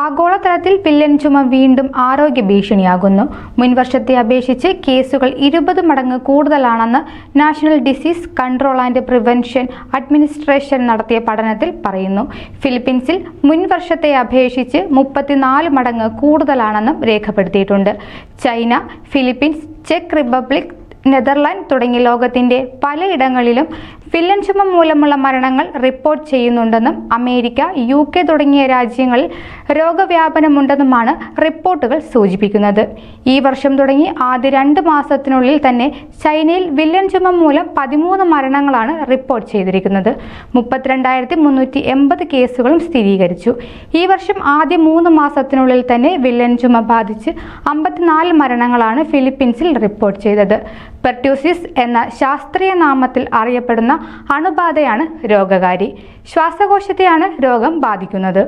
ആഗോളതലത്തിൽ വില്ലൻ ചുമ വീണ്ടും ആരോഗ്യ ഭീഷണിയാകുന്നു. മുൻവർഷത്തെ അപേക്ഷിച്ച് കേസുകൾ 20 മടങ്ങ് കൂടുതലാണെന്ന് national disease control and prevention administration നടത്തിയ പഠനത്തിൽ പറയുന്നു. ഫിലിപ്പീൻസിൽ മുൻവർഷത്തെ അപേക്ഷിച്ച് 34 മടങ്ങ് കൂടുതലാണെന്നും രേഖപ്പെടുത്തിയിട്ടുണ്ട്. China, Philippines, check republic, Netherland തുടങ്ങിയ ലോകത്തിന്റെ പലയിടങ്ങളിലും വില്ലൻ ചുമ മൂലമുള്ള മരണങ്ങൾ റിപ്പോർട്ട് ചെയ്യുന്നുണ്ടെന്നും അമേരിക്ക, UK തുടങ്ങിയ രാജ്യങ്ങളിൽ രോഗവ്യാപനമുണ്ടെന്നുമാണ് റിപ്പോർട്ടുകൾ സൂചിപ്പിക്കുന്നത്. ഈ വർഷം തുടങ്ങി ആദ്യ 2 മാസത്തിനുള്ളിൽ തന്നെ ചൈനയിൽ വില്ലൻ ചുമ മൂലം 13 മരണങ്ങളാണ് റിപ്പോർട്ട് ചെയ്തിരിക്കുന്നത്. 32,380 കേസുകളും സ്ഥിരീകരിച്ചു. ഈ വർഷം ആദ്യ 3 മാസത്തിനുള്ളിൽ തന്നെ വില്ലൻ ചുമ ബാധിച്ച് 54 മരണങ്ങളാണ് ഫിലിപ്പീൻസിൽ റിപ്പോർട്ട് ചെയ്തത്. പെർട്യൂസിസ് എന്ന ശാസ്ത്രീയ നാമത്തിൽ അറിയപ്പെടുന്ന അണുബാധയാണ് രോഗകാരി. ശ്വാസകോശത്തെയാണ് രോഗം ബാധിക്കുന്നത്.